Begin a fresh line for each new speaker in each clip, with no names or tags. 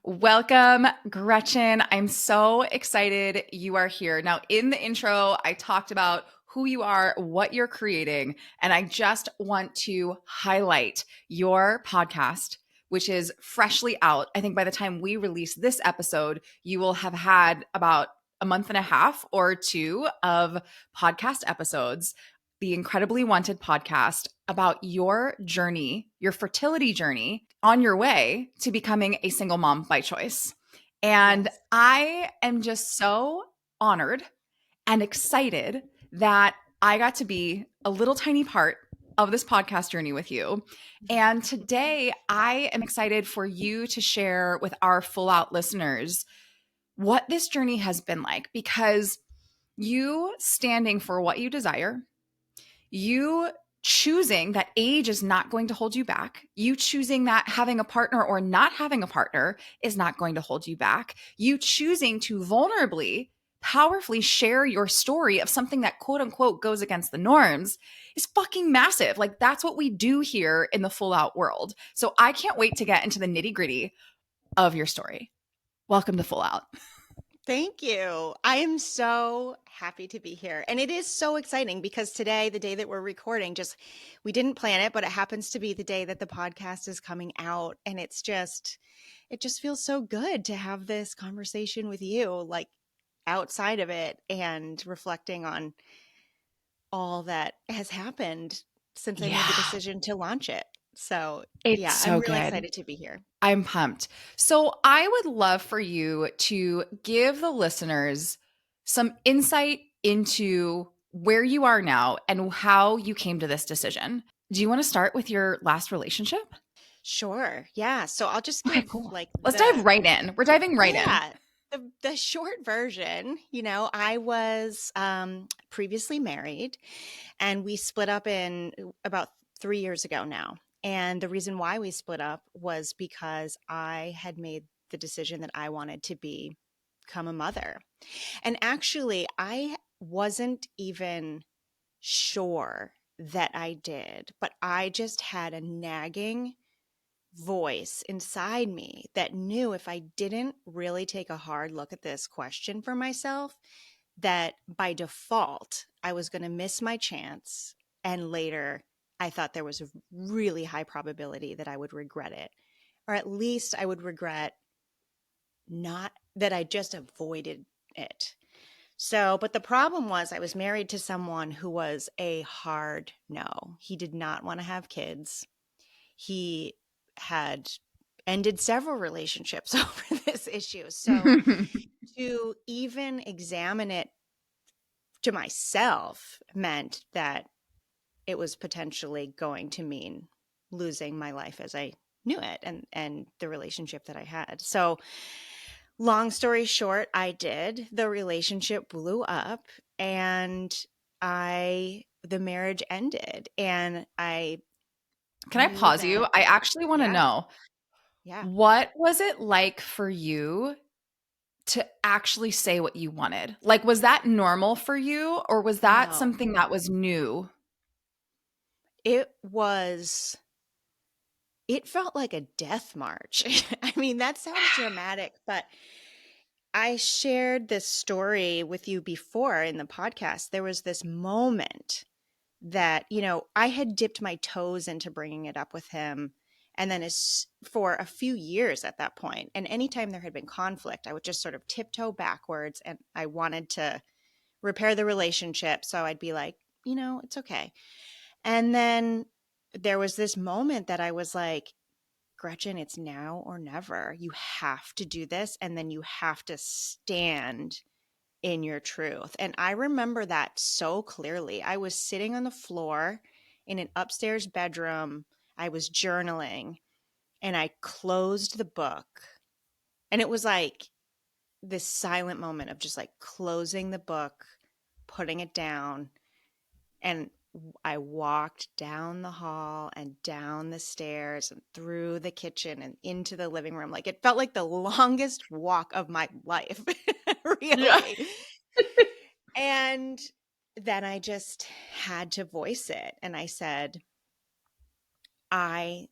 Welcome, Gretchen. I'm so excited you are here. Now, in the intro, I talked about who you are, what you're creating, and I just want to highlight your podcast, which is freshly out. I think by the time we release this episode, you will have had about a month and a half or two of podcast episodes. The Incredibly Wanted podcast about your journey, your fertility journey on your way to becoming a single mom by choice. And
Yes.
I am just so honored and excited that I got to be a little tiny part of this podcast journey with you. And today I am excited for you to share with our full out listeners what this journey has been like, because you standing for what you desire, you choosing that age is not going to hold you back. You choosing that having a partner or not having a partner is not going to hold you back. You choosing to vulnerably, powerfully share your story of something that quote unquote goes against the norms is fucking massive. Like that's what we do here in the full out world. So I can't wait to get into the nitty gritty of your story. Welcome to Full Out.
Thank you. I am so happy to be here. And it is so exciting because today, the day that we're recording, we didn't plan it, but it happens to be the day that the podcast is coming out. And it just feels so good to have this conversation with you, like outside of it and reflecting on all that has happened since I made the
Yeah,
decision to launch it. So,
it's
yeah, I'm
so
really
good.
excited to be here.
I'm pumped. So, I would love for you to give the listeners some insight into where you are now and how you came to this decision. Do you want to start with your last relationship?
Sure. Yeah. So I'll just
Okay,
give
cool.
like
Let's dive right in. We're diving right in.
yeah, the short version. I was previously married and we split up in about 3 years ago now. And the reason why we split up was because I had made the decision that I wanted to become a mother. And actually, I wasn't even sure that I did, but I just had a nagging voice inside me that knew if I didn't really take a hard look at this question for myself, that by default, I was going to miss my chance. And later, I thought there was a really high probability that I would regret it, or at least I would regret not that I just avoided it. So, but the problem was I was married to someone who was a hard no. He did not want to have kids. He had ended several relationships over this issue. So to even examine it to myself meant that it was potentially going to mean losing my life as I knew it and the relationship that I had. So long story short, I did. The relationship blew up and the marriage ended and I
Can I
knew
pause you?
that
I actually want to
yeah,
know,
yeah.
what was it like for you to actually say what you wanted? Like, was that normal for you, or was that
No.
something that was new?
It was it felt like a death march. I mean, that sounds dramatic, but I shared this story with you before in the podcast. There was this moment that, I had dipped my toes into bringing it up with him. And then for a few years at that point, and anytime there had been conflict, I would just sort of tiptoe backwards and I wanted to repair the relationship. So I'd be like, it's okay. And then there was this moment that I was like, Gretchen, it's now or never. You have to do this. And then you have to stand in your truth. And I remember that so clearly. I was sitting on the floor in an upstairs bedroom. I was journaling and I closed the book. And it was like this silent moment of just like closing the book, putting it down. And I walked down the hall and down the stairs and through the kitchen and into the living room. Like it felt like the longest walk of my life,
Yeah.
really. And then I just had to voice it. And I said, I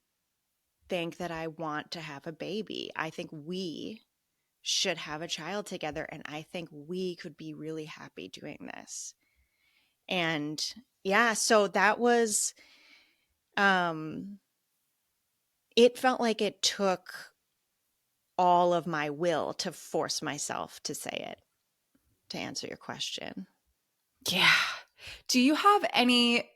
think that I want to have a baby. I think we should have a child together, and I think we could be really happy doing this. And yeah, so that was um it felt like it took all of my will to force myself to say it, to answer your question.
Yeah. Do you have any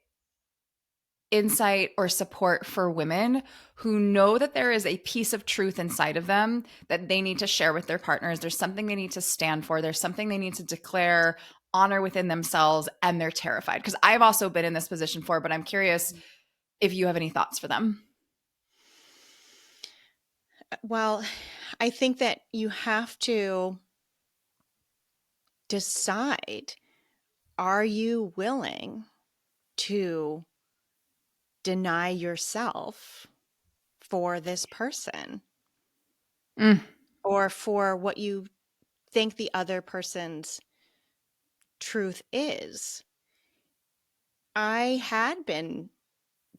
insight or support for women who know that there is a piece of truth inside of them that they need to share with their partners? There's something they need to stand for, there's something they need to declare, honor within themselves, and they're terrified? Because I've also been in this position before, but I'm curious if you have any thoughts for them.
Well, I think that you have to decide, are you willing to deny yourself for this person
Mm,
or for what you think the other person's truth is? I had been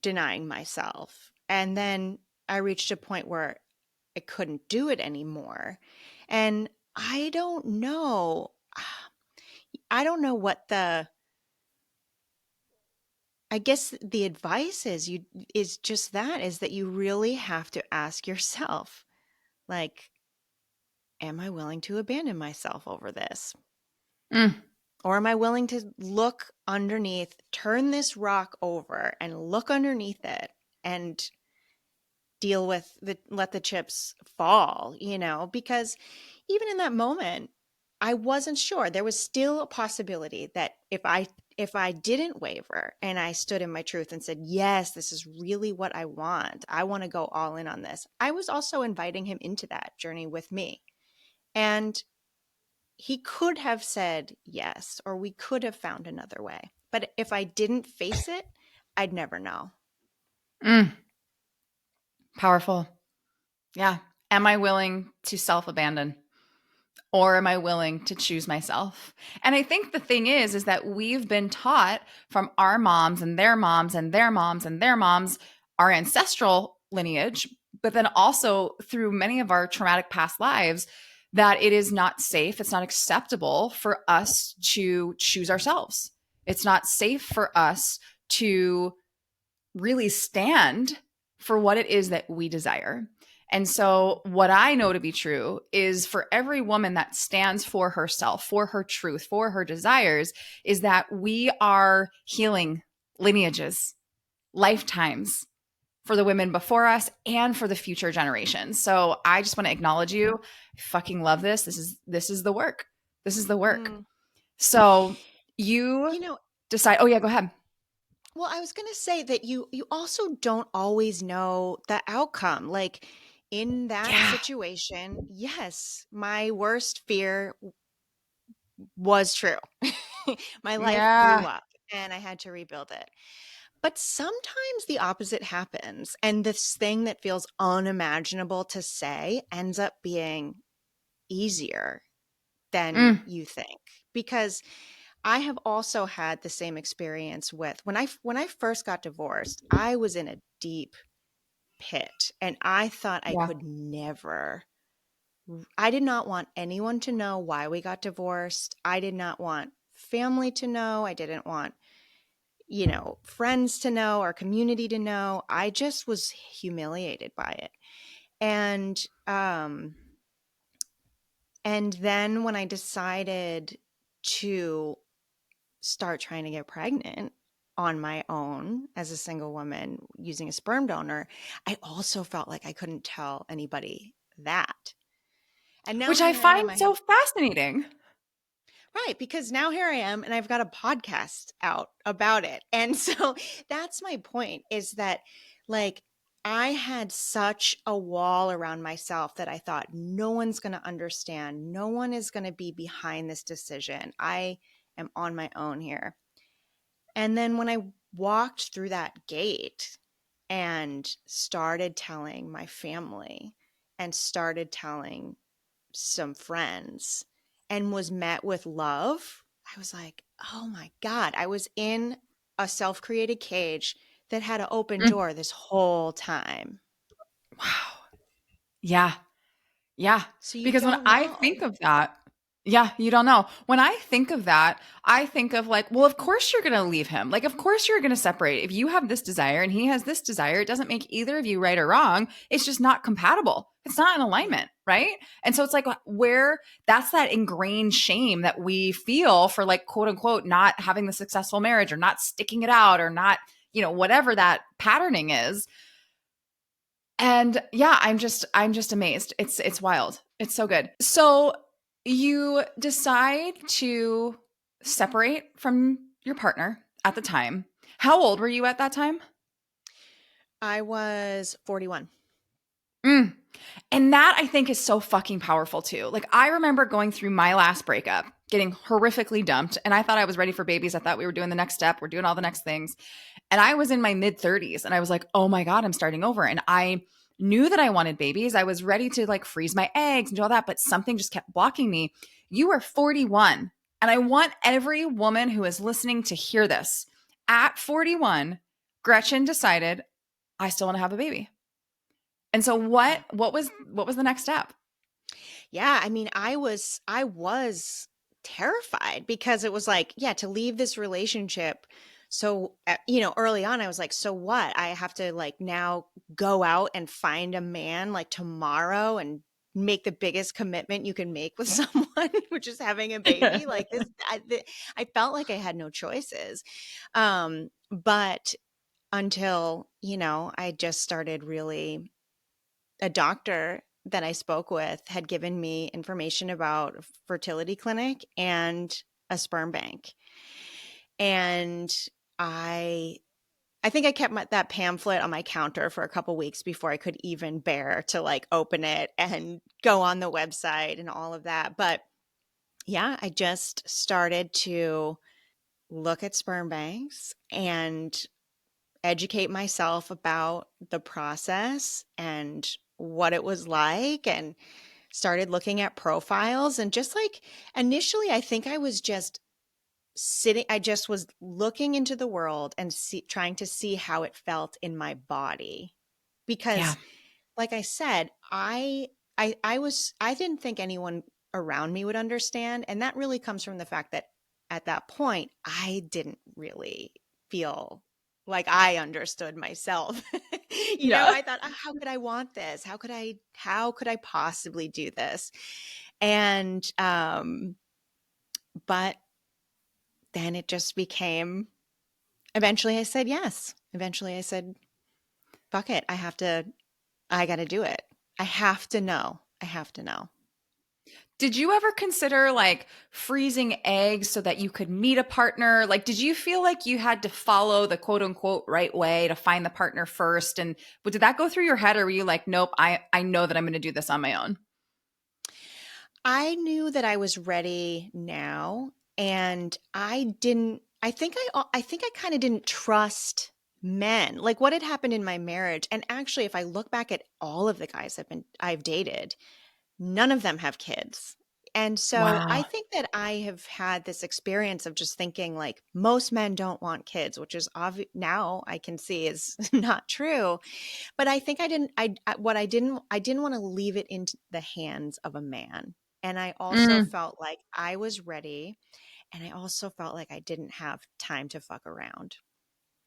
denying myself, and then I reached a point where I couldn't do it anymore. And I don't know. I don't know what the I guess the advice is just that, is that you really have to ask yourself, like, am I willing to abandon myself over this?
mm.
Or am I willing to look underneath, turn this rock over and look underneath it and deal with let the chips fall, because even in that moment, I wasn't sure. There was still a possibility that if I didn't waver and I stood in my truth and said, yes, this is really what I want. I want to go all in on this. I was also inviting him into that journey with me. And he could have said yes, or we could have found another way. But if I didn't face it, I'd never know.
Mm. Powerful. Yeah. Am I willing to self abandon? Or am I willing to choose myself? And I think the thing is that we've been taught from our moms and their moms and their moms and their moms, our ancestral lineage, but then also through many of our traumatic past lives, that it is not safe, it's not acceptable for us to choose ourselves. It's not safe for us to really stand for what it is that we desire. And so, what I know to be true is for every woman that stands for herself, for her truth, for her desires, is that we are healing lineages, lifetimes for the women before us and for the future generations. So, I just want to acknowledge you. I fucking love this. This is the work. This is the work.
Mm.
So, you
You know,
decide, oh yeah, go ahead.
Well, I was going to say that you also don't always know the outcome. Like in that
Yeah.
situation, yes, my worst fear was true. My life blew
Yeah.
up and I had to rebuild it. But sometimes the opposite happens, and this thing that feels unimaginable to say ends up being easier than
Mm.
you think, because I have also had the same experience with when I first got divorced. I was in a deep pit and I thought I
Yeah.
could never. I did not want anyone to know why we got divorced. I did not want family to know. I didn't want, friends to know, or community to know. I just was humiliated by it. And and then when I decided to start trying to get pregnant on my own as a single woman using a sperm donor, I also felt like I couldn't tell anybody that. And now
Which I
here I am.
find
I have,
so fascinating.
right, because now here I am and I've got a podcast out about it. And so that's my point, is that like I had such a wall around myself that I thought no one's going to understand. No one is going to be behind this decision. I am on my own here. And then when I walked through that gate and started telling my family and started telling some friends and was met with love, I was like, oh my God, I was in a self created cage that had an open
Mm.
door this whole time.
Wow. Yeah. Yeah.
So you
Because when
don't
I think
know.
of that, yeah, you don't know. When I think of that, I think of like, well, of course you're going to leave him. Like, of course you're going to separate. If you have this desire and he has this desire, it doesn't make either of you right or wrong. It's just not compatible. It's not in
Yeah.
alignment. Right. And so it's like where that's that ingrained shame that we feel for like, quote unquote, not having the successful marriage or not sticking it out or not, whatever that patterning is. And yeah, I'm just amazed. It's wild. It's so good. So you decide to separate from your partner at the time. How old were you at that time?
I was 41.
Mm. And that I think is so fucking powerful too. Like I remember going through my last breakup, getting horrifically dumped, and I thought I was ready for babies. I thought we were doing the next step, we're doing all the next things. And I was in my mid 30s and I was like, "Oh my god, I'm starting over." And I knew that I wanted babies. I was ready to like freeze my eggs and do all that, but something just kept blocking me. You were 41. And I want every woman who is listening to hear this. At 41, Gretchen decided I still want to have a baby. And so
Yeah.
what was the next step?
Yeah, I mean, I was terrified because it was like, yeah, to leave this relationship. So, early on I was like, so what? I have to like now go out and find a man like tomorrow and make the biggest commitment you can make with someone, which is having a baby. Like this, I felt like I had no choices. But until, I just started really a doctor that I spoke with had given me information about a fertility clinic and a sperm bank. And I I think I kept that pamphlet on my counter for a couple weeks before I could even bear to like open it and go on the website and all of that. But yeah, I just started to look at sperm banks and educate myself about the process and what it was like, and started looking at profiles. And just like initially I think I was just I just was looking into the world and trying to see how it felt in my body,
Yeah.
because like I said, I didn't think anyone around me would understand, and that really comes from the fact that at that point I didn't really feel like I understood myself.
Yeah.
I thought, "Oh, how could I want this? How could I possibly do this?" And but then it just became, eventually I said yes. Eventually I said, "Fuck it. I got to do it. I have to know. I have to know."
Did you ever consider like freezing eggs so that you could meet a partner? Like, did you feel like you had to follow the quote unquote right way to find the partner first? And but did that go through your head, or were you like, nope, I know that I'm going to do this on my own?
I knew that I was ready now, and I think I kind of didn't trust men. Like what had happened in my marriage, and actually if I look back at all of the guys I've dated, none of them have kids. And so I
Wow.
think that I have had this experience of just thinking like most men don't want kids, which is obvious now I can see is not true. But I think I didn't want to leave it into the hands of a man. And I also
Mm,
felt like I was ready, and I also felt like I didn't have time to fuck around.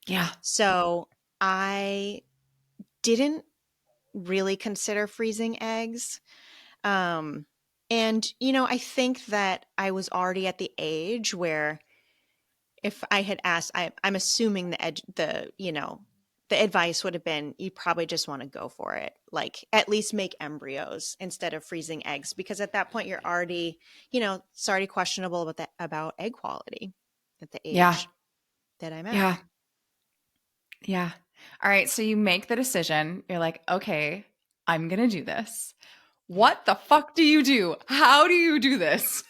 yeah.
So I didn't really consider freezing eggs. Um, and I think that I was already at the age where if I had asked, I'm assuming the advice would have been, you probably just want to go for it. Like at least make embryos instead of freezing eggs, because at that point you're already, it's already questionable about egg quality at the
Yeah.
age that I'm at.
Yeah. Yeah. All right. So you make the decision. You're like, okay, I'm going to do this.
Yeah.
What the fuck do you do? How do you do this?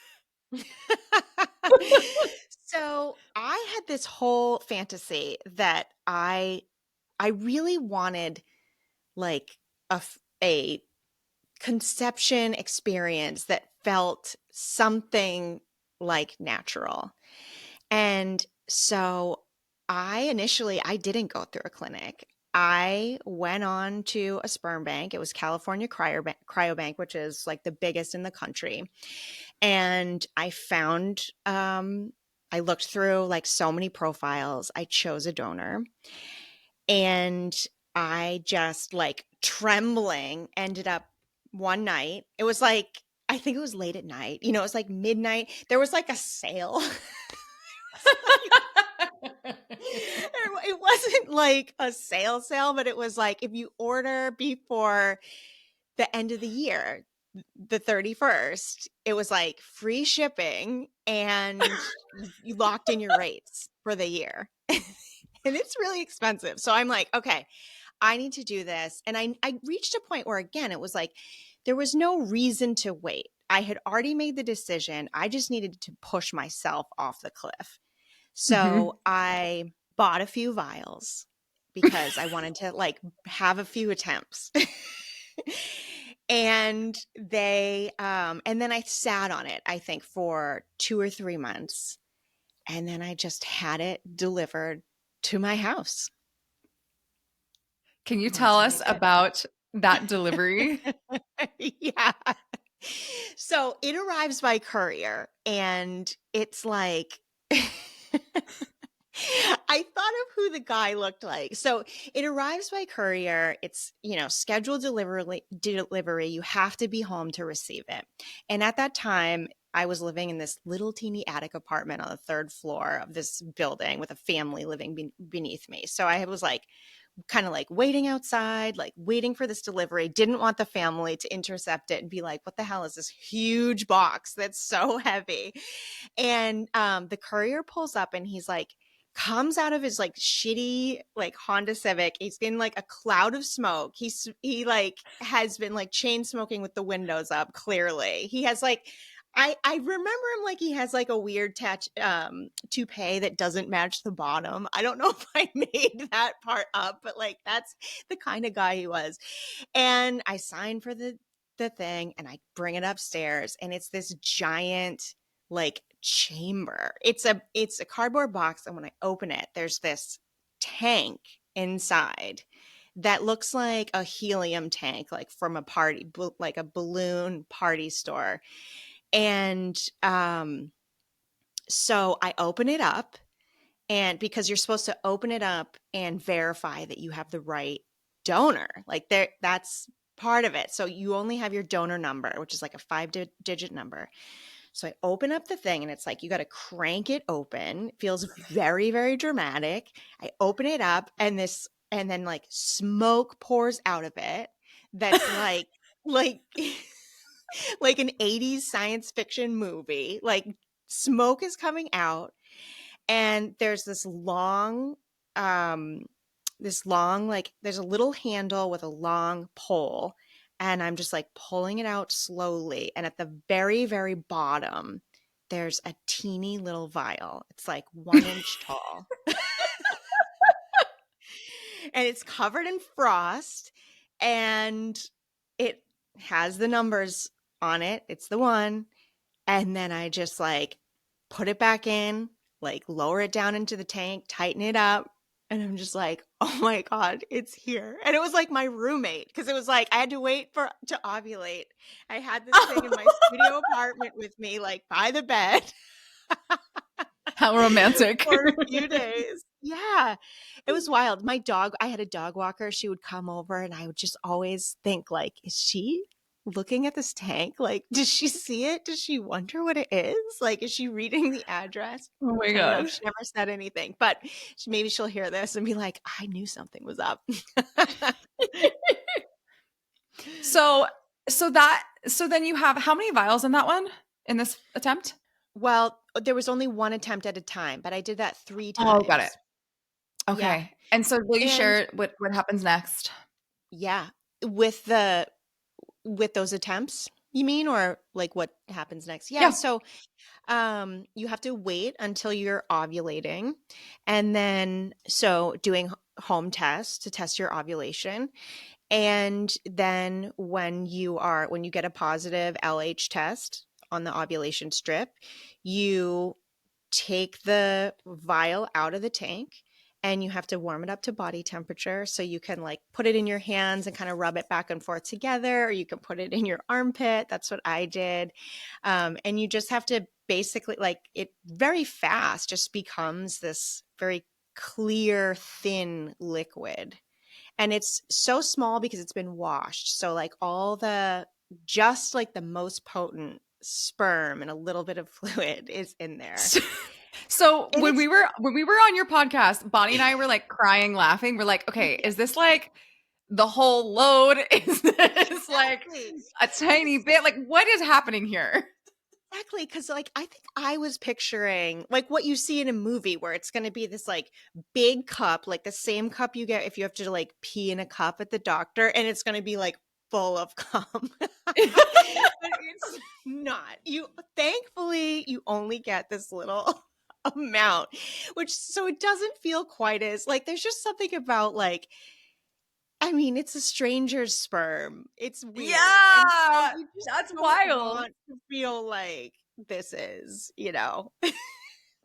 So I had this whole fantasy that I really wanted like a conception experience that felt something like natural. And so I didn't go through a clinic. I went on to a sperm bank. It was California Cryobank, which is like the biggest in the country. And I found, I looked through like so many profiles. I chose a donor, and I just like trembling ended up one night. It was like, I think it was late at night. You know, it was like midnight. There was like a sale. It wasn't like a sale, but it was like if you order before the end of the year, the 31st, it was like free shipping, and you locked in your rates for the year. And it's really expensive. So I'm like, okay, I need to do this. And I reached a point where, again, it was like there was no reason to wait. I had already made the decision. I just needed to push myself off the cliff.
Mhm.
So I bought a few vials because I wanted to like have a few attempts. And and then I sat on it, I think, for 2 or 3 months. And then I just had it delivered to my house.
Can you
And that's
tell
what I
us
did.
about that delivery?
Yeah. So it arrives by courier, and it's like I thought of who the guy looked like. So it arrives by courier. It's, scheduled delivery. You have to be home to receive it. And at that time, I was living in this little teeny attic apartment on the third floor of this building with a family living beneath me. So I was like, kind of like waiting outside, like waiting for this delivery, didn't want the family to intercept it and be like, what the hell is this huge box that's so heavy? And the courier pulls up, and he's like, comes out of his like shitty like Honda Civic. He's in like a cloud of smoke. He like has been like chain smoking with the windows up. Clearly, he has like I remember him like he has like a weird toupee that doesn't match the bottom. I don't know if I made that part up, but like that's the kind of guy he was. And I signed for the thing, and I bring it upstairs, and it's this giant like chamber. It's a cardboard box, and when I open it, there's this tank inside that looks like a helium tank, like from a party, like a balloon party store. And so I open it up, and because you're supposed to open it up and verify that you have the right donor, like that's part of it. So you only have your donor number, which is like a 5-digit number. So I open up the thing, and it's like you got to crank it open. It feels very, very dramatic. I open it up, and then like smoke pours out of it. That's like like an 80s science fiction movie. Like smoke is coming out, and there's this long like there's a little handle with a long pole, and I'm just like pulling it out slowly, and at the very, very bottom there's a teeny little vial. It's like 1 inch tall, and it's covered in frost, and it has the numbers on it. It's the one. And then I just like put it back in, like lower it down into the tank, tighten it up. And I'm just like, oh my God, it's here. And it was like my roommate, because it was like I had to wait to ovulate. I had this thing in my studio apartment with me, like by the bed
How romantic.
for a few days. Yeah. It was wild. I had a dog walker. She would come over, and I would just always think like, is she looking at this tank? Like, does she see it? Does she wonder what it is? Like, is she reading the address?
Oh my
I don't know.
god.
She never said anything, but maybe she'll hear this and be like, I knew something was up.
So so then you have how many vials in that one in this attempt?
Well, there was only one attempt at a time, but I did that 3
Oh, got it.
times. Yeah.
Okay. And so will you
And
share what happens next?
yeah, with those attempts, you mean, or like what happens next? Yeah.
Yeah.
So you have to wait until you're ovulating, and then so doing home tests to test your ovulation. And then when you get a positive LH test on the ovulation strip, you take the vial out of the tank, and you have to warm it up to body temperature. So you can like put it in your hands and kind of rub it back and forth together, or you can put it in your armpit. That's what I did. And you just have to basically, like, it very fast just becomes this very clear, thin liquid. And it's so small because it's been washed. So like just like the most potent sperm and a little bit of fluid is in there.
So
And
when
it's
we were on your podcast, Bonnie and I were like crying, laughing. We're like, okay,
yeah,
is this like the whole load? Is this like
exactly.
a tiny
It's
bit? Like, what is happening here?
exactly because like I think I was picturing like what you see in a movie where it's going to be this like big cup, like the same cup you get if you have to like pee in a cup at the doctor, and it's going to be like full of cum. But it's not. You thankfully you only get this little amount, which so it doesn't feel quite as like there's just something about like I mean, it's a stranger's sperm. It's weird. And so
Yeah,
you just
that's
don't
wild.
want to feel like this is, you know.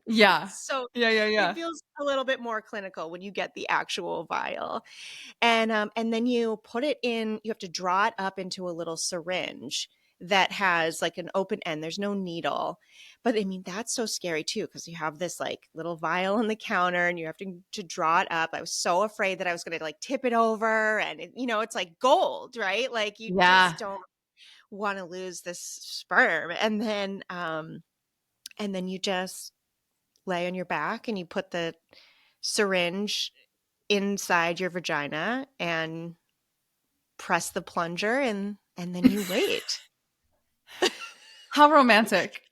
Yeah.
So
Yeah, yeah,
it
yeah.
feels a little bit more clinical when you get the actual vial. And then you put it in, you have to draw it up into a little syringe that has like an open end. There's no needle. But I mean, that's so scary too, because you have this like little vial on the counter and you have to draw it up. I was so afraid that I was going to like tip it over and it, you know, it's like gold, right? Like you
Yeah.
just don't want to lose this sperm. And then you just lay on your back and you put the syringe inside your vagina and press the plunger and then you wait.
How romantic.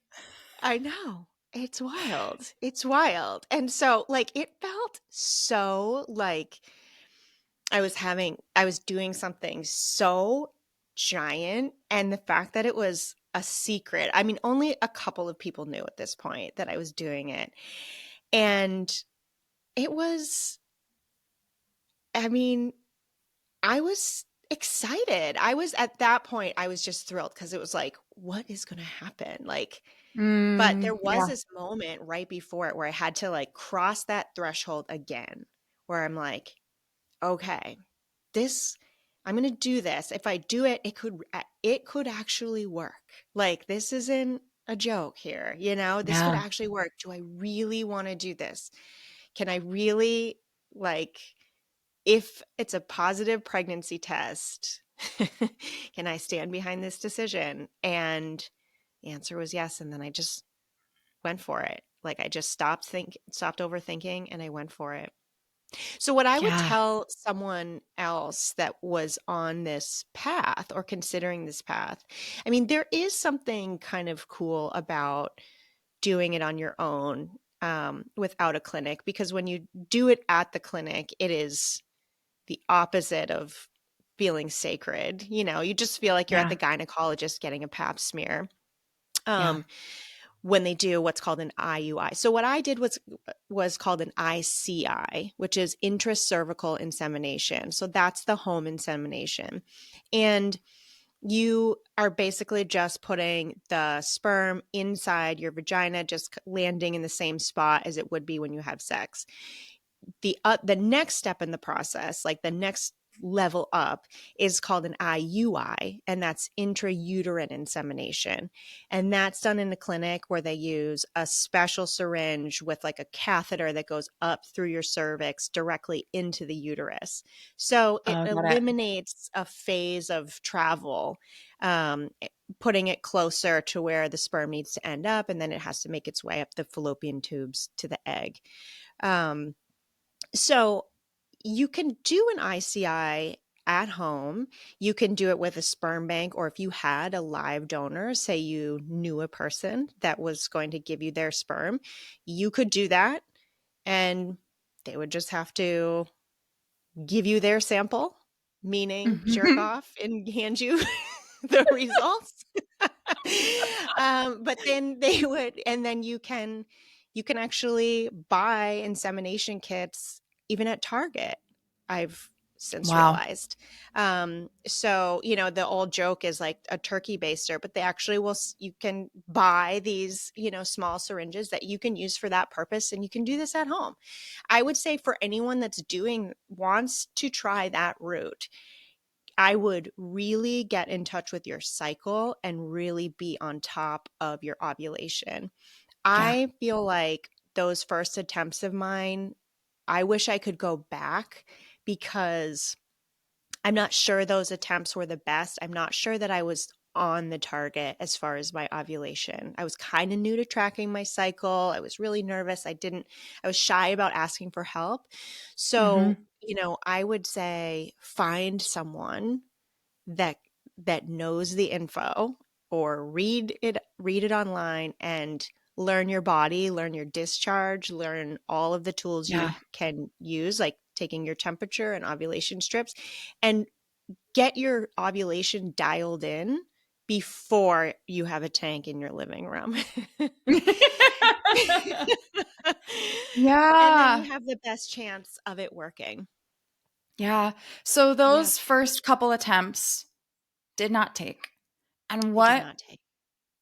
I know. It's wild. It's wild. And so like it felt so like I was doing something so giant, and the fact that it was a secret. I mean, only a couple of people knew at this point that I was doing it. And it was I mean, I was excited. I was at that point, I was just thrilled because it was like, what is going to happen? Like, but there was
Yeah.
this moment right before it where I had to like cross that threshold again, where I'm like, okay, this, I'm going to do this. If I do it, it could actually work. Like, this isn't a joke here, you know, this could
Yeah.
actually work. Do I really want to do this? Can I really like, if it's a positive pregnancy test, can I stand behind this decision? And the answer was yes. And then I just went for it. Like I just stopped overthinking and I went for it. So what I would
Yeah.
tell someone else that was on this path or considering this path, I mean, there is something kind of cool about doing it on your own without a clinic, because when you do it at the clinic, it is the opposite of feeling sacred. You know, you just feel like you're at
Yeah.
the gynecologist getting a pap smear.
Yeah.
Um, when they do what's called an IUI. So what I did was called an ICI, which is intracervical insemination. So that's the home insemination. And you are basically just putting the sperm inside your vagina, just landing in the same spot as it would be when you have sex. The next step in the process, like the next level up, is called an IUI, and that's intrauterine insemination. And that's done in the clinic where they use a special syringe with like a catheter that goes up through your cervix directly into the uterus. So it
Oh, got it.
eliminates a phase of travel, um, putting it closer to where the sperm needs to end up, and then it has to make its way up the fallopian tubes to the egg. Um, so you can do an ICI at home. You can do it with a sperm bank, or if you had a live donor, say you knew a person that was going to give you their sperm, you could do that and they would just have to give you their sample, meaning jerk
Mhm.
off and hand you the results. But then they would, and then you can actually buy insemination kits even at Target. I've since
Wow.
realized. So, the old joke is like a turkey baster, but they actually you can buy these, small syringes that you can use for that purpose. And you can do this at home. I would say for anyone that's wants to try that route, I would really get in touch with your cycle and really be on top of your ovulation.
Yeah.
I feel like those first attempts of mine, I wish I could go back because I'm not sure those attempts were the best. I'm not sure that I was on the target as far as my ovulation. I was kind of new to tracking my cycle. I was really nervous. I was shy about asking for help. So,
Mm-hmm.
I would say find someone that knows the info, or read it online and learn your body, learn your discharge, learn all of the tools you
Yeah.
can use, like taking your temperature and ovulation strips, and get your ovulation dialed in before you have a tank in your living room. And then you
Yeah.
have the best chance of it working.
Yeah. So
Yeah,
those first couple attempts did not take. And
they did
what
not take.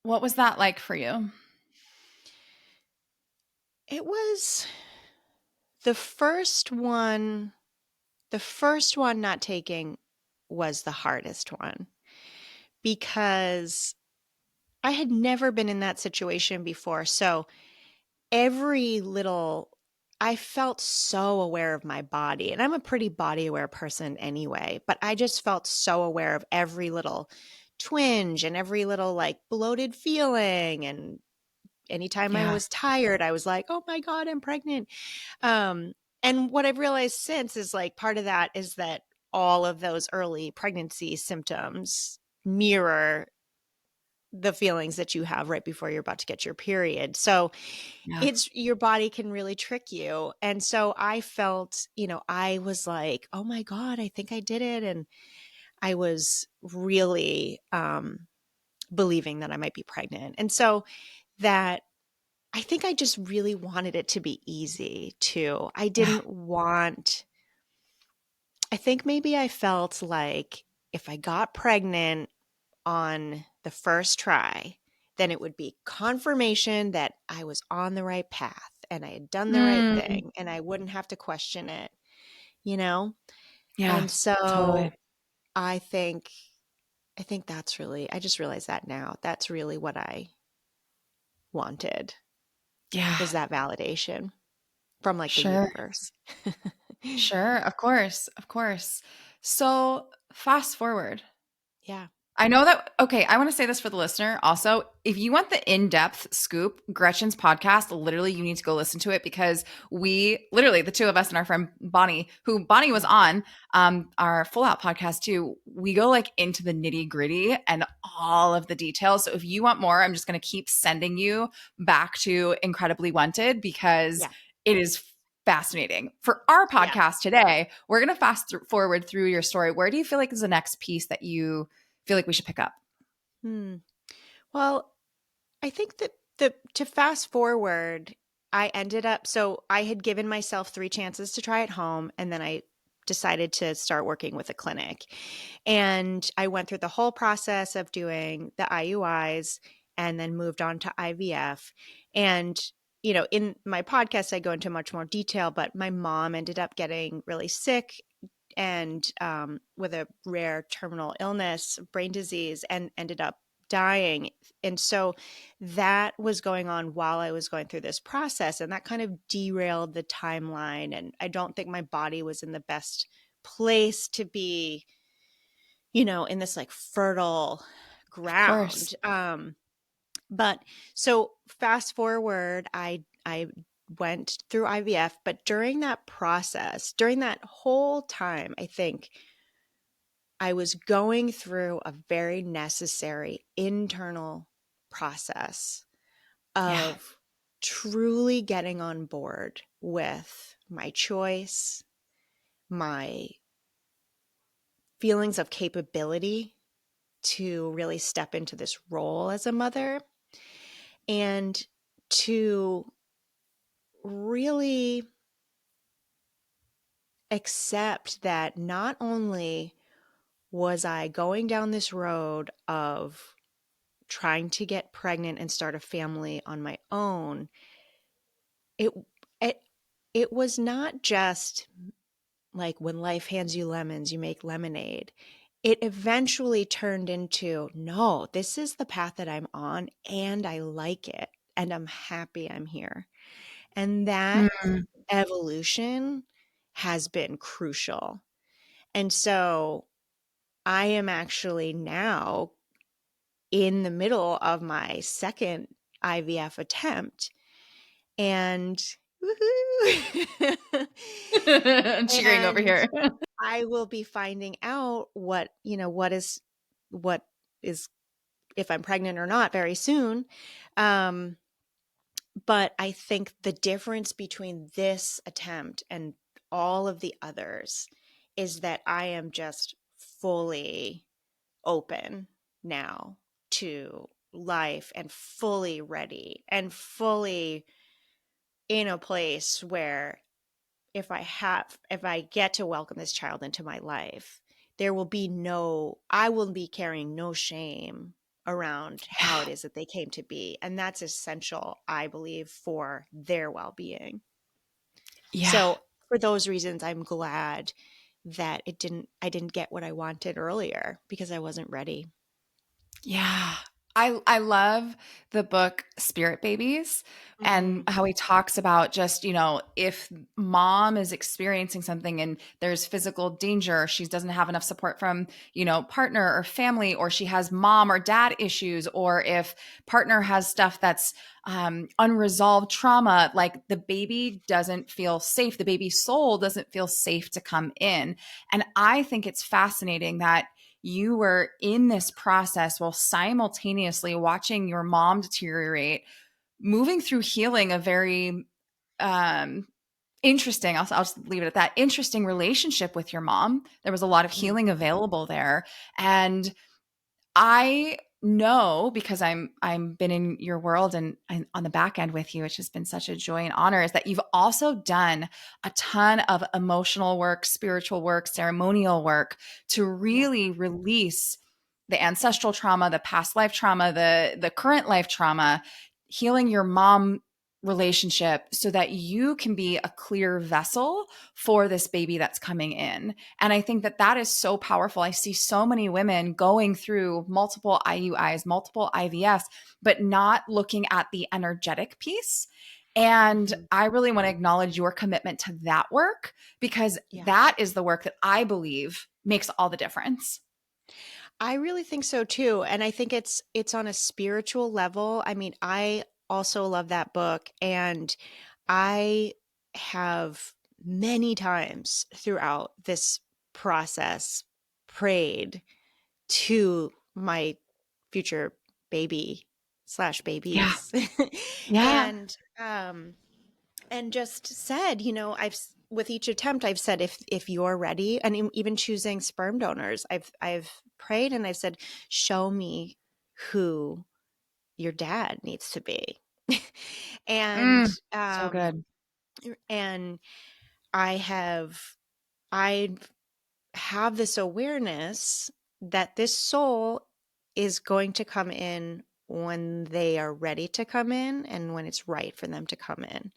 what was that like for you?
It was the first one. The first one not taking was the hardest one because I had never been in that situation before. So every little, I felt so aware of my body, and I'm a pretty body aware person anyway, but I just felt so aware of every little twinge and every little like bloated feeling. And anytime I
Yeah.
was tired, I was like, oh my God, I'm pregnant. Um, and what I've realized since is like part of that is that all of those early pregnancy symptoms mirror the feelings that you have right before you're about to get your period. So
Yeah.
it's your body can really trick you. And so I felt, I was like, oh my God, I think I did it. And I was really believing that I might be pregnant. And so that I think I just really wanted it to be easy too.
Yeah.
I think maybe I felt like if I got pregnant on the first try, then it would be confirmation that I was on the right path and I had done the right
Mm.
thing and I wouldn't have to question it, you know?
Yeah.
And so
Totally.
I think that's really, I just realized that now. That's really what I wanted,
Yeah.
was that validation from like the
Sure.
universe.
Sure. Of course. Of course. So fast forward.
Yeah.
I know that. Okay, I want to say this for the listener also. If you want the in depth scoop, Gretchen's podcast, literally, you need to go listen to it because we literally, the two of us and our friend Bonnie, who Bonnie was
Yeah.
on our Full Out podcast too, we go like into the nitty gritty and all of the details. So if you want more, I'm just going to keep sending you back to Incredibly Wanted because
Yeah.
it is fascinating. For our
Yeah.
podcast today, we're going to forward through your story. Where do you feel like is the next piece that you feel like we should pick up?
Hmm. Well, I think that to fast forward, I ended up, so I had given myself 3 chances to try at home, and then I decided to start working with a clinic. And I went through the whole process of doing the IUIs and then moved on to IVF. And in my podcast, I go into much more detail, but my mom ended up getting really sick and with a rare terminal illness, brain disease, and ended up dying. And so that was going on while I was going through this process. And that kind of derailed the timeline. And I don't think my body was in the best place to be, in this like fertile
Of course.
ground. But so fast forward, I went through IVF, but during that process, during that whole time, I think I was going through a very necessary internal process
Yeah.
of truly getting on board with my choice, my feelings of capability to really step into this role as a mother, and to really accept that not only was I going down this road of trying to get pregnant and start a family on my own, it it it was not just like when life hands you lemons, you make lemonade. It eventually turned into, no, this is the path that I'm on and I like it and I'm happy I'm here. And that
Mm.
evolution has been crucial. And so I am actually now in the middle of my second IVF attempt and woohoo!
Cheering over
And
here.
I will be finding out what is if I'm pregnant or not very soon. Um, but I think the difference between this attempt and all of the others is that I am just fully open now to life and fully ready and fully in a place where if I get to welcome this child into my life, I will be carrying no shame around how
Yeah.
it is that they came to be. And that's essential, I believe, for their well-being.
Yeah.
So for those reasons, I'm glad that I didn't get what I wanted earlier because I wasn't ready.
Yeah. I love the book Spirit Babies and
Mm,
how he talks about just, if mom is experiencing something and there's physical danger, she doesn't have enough support from, partner or family, or she has mom or dad issues, or if partner has stuff that's unresolved trauma, like the baby doesn't feel safe, the baby's soul doesn't feel safe to come in. And I think it's fascinating that you were in this process while simultaneously watching your mom deteriorate, moving through healing a very um, interesting, I'll just leave it at that, interesting relationship with your mom. There was a lot of
mm,
healing available there. And I know, because I'm been in your world and I'm on the back end with you, which has been such a joy and honor, is that you've also done a ton of emotional work, spiritual work, ceremonial work to
yeah.
really release the ancestral trauma, the past life trauma, the current life trauma, healing your mom relationship so that you can be a clear vessel for this baby that's coming in. And I think that that is so powerful. I see so many women going through multiple IUIs, multiple IVFs, but not looking at the energetic piece. And
Mhm.
I really want to acknowledge your commitment to that work, because
Yeah.
that is the work that I believe makes all the difference.
I really think so too. And I think it's on a spiritual level. I mean, I also love that book and I have many times throughout this process prayed to my future baby slash
Yeah.
babies
Yeah.
and and just said, with each attempt I've said, if you're ready, and even choosing sperm donors, I've prayed and I've said, show me who your dad needs to be. and
So good.
and I have I have this awareness that this soul is going to come in when they are ready to come in and when it's right for them to come in.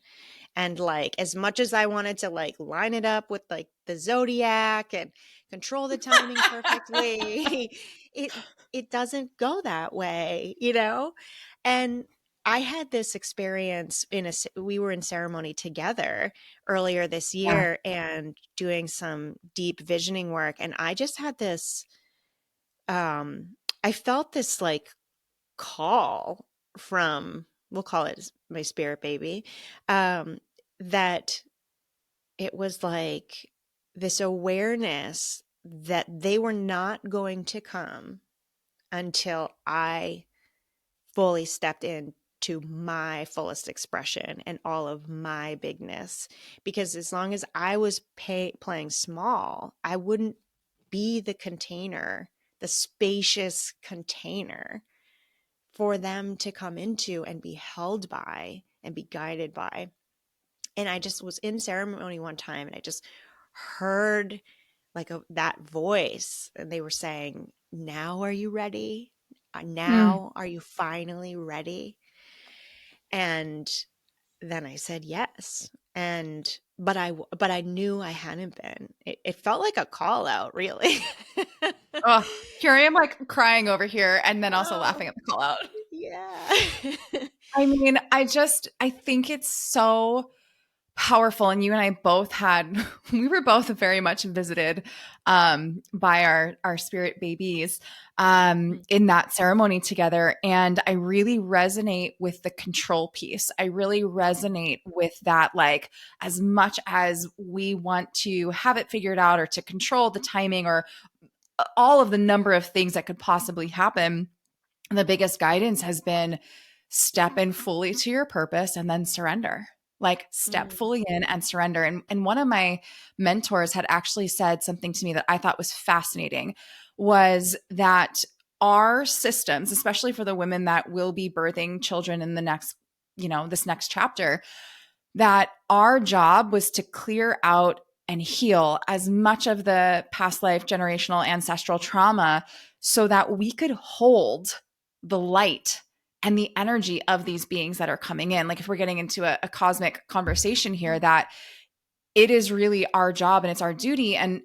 And like as much as I wanted to like line it up with like the zodiac and control the timing perfectly, it it doesn't go that way. And I had this experience we were in ceremony together earlier this
Yeah.
year and doing some deep visioning work, and I just had this I felt this like call from, we'll call it my spirit baby, um that it was like this awareness that they were not going to come until I fully stepped in to my fullest expression and all of my bigness. Because as long as I was playing small, I wouldn't be the container, the spacious container for them to come into and be held by and be guided by. And I just was in ceremony one time and I just heard like that voice, and they were saying, now are you ready?
Mm.
Now are you finally ready? And then I said yes. And but I knew I hadn't been. It felt like a call out, really.
Oh, here I am like crying over here and then also
Oh,
laughing at the call out.
yeah.
I mean, I think it's so powerful. And you and I both had, we were both very much visited by our spirit babies in that ceremony together. And I really resonate with the control piece. I really resonate with that, like, as much as we want to have it figured out or to control the timing or all of the number of things that could possibly happen, the biggest guidance has been step in fully to your purpose and then surrender. Like step
Mm,
fully in and surrender. And one of my mentors had actually said something to me that I thought was fascinating, was that our systems, especially for the women that will be birthing children in the next, this next chapter, that our job was to clear out and heal as much of the past life, generational, ancestral trauma so that we could hold the light and the energy of these beings that are coming in. Like if we're getting into a cosmic conversation here, that it is really our job and it's our duty. And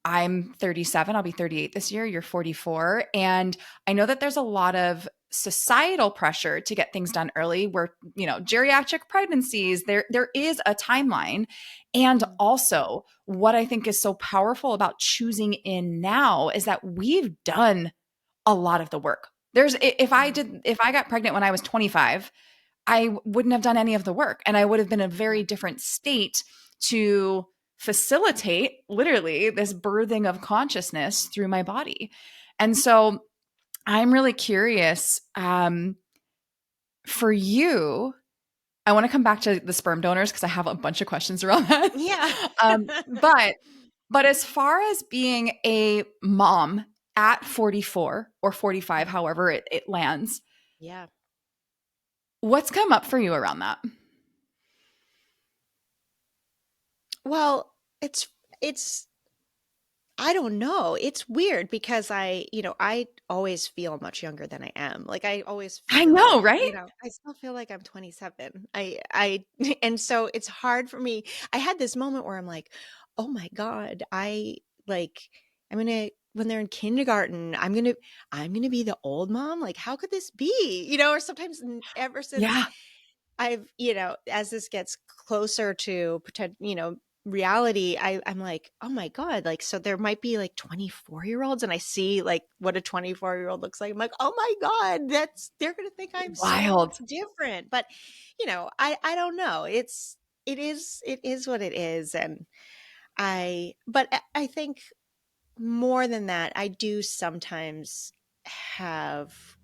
I'm 37, I'll be 38 this year, you're 44. And I know that there's a lot of societal pressure to get things done early where, geriatric pregnancies, there is a timeline. And
mm,
also what I think is so powerful about choosing in now is that we've done a lot of the work.
mm.
If I got pregnant when I was 25, I wouldn't have done any of the work and I would have been in a
Yeah.
very different state to facilitate literally this birthing of consciousness through my body. And so I'm really curious for you. I want to come back to the sperm donors because I have a bunch of questions around that.
Yeah.
um, but but as far as being a mom at 44 or 45,
Mhm.
however it lands,
Yeah.
what's come up for you around that?
Well, it's I don't know. It's weird because I always feel much younger than I am. Like I always
I know,
feel,
right?
I still feel like I'm 27. And so it's hard for me. I had this moment where I'm like, "Oh my God, like I'm going to when they're in kindergarten, I'm going to be the old mom. Like how could this be?" Or sometimes ever since
Yeah.
I've, as this gets closer to reality, I'm like, oh my God, like, so there might be like 24-year-olds and I see like what a 24-year-old looks like. I'm like, oh my God, they're going to think I'm so
Wild.
different. But, I don't know. It is what it is. And but I think more than that, I do sometimes have,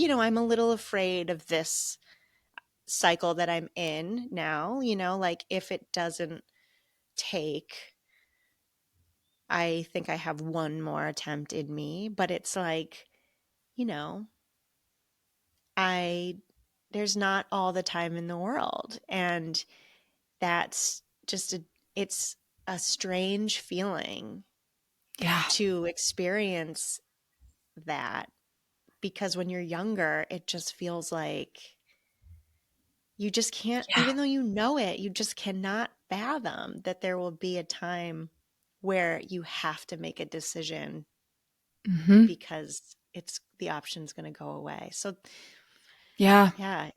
I'm a little afraid of this cycle that I'm in now, like if it doesn't take, I think I have one more attempt in me, but it's like, you know, I, there's not all the time in the world. And that's just it's a strange feeling
Yeah.
to experience that because when you're younger, it just feels like you just can't,
Yeah.
even though you know it, you just cannot fathom that there will be a time where you have to make a decision
Hmm.
because it's the option's going to go away. So
Yeah.
yeah,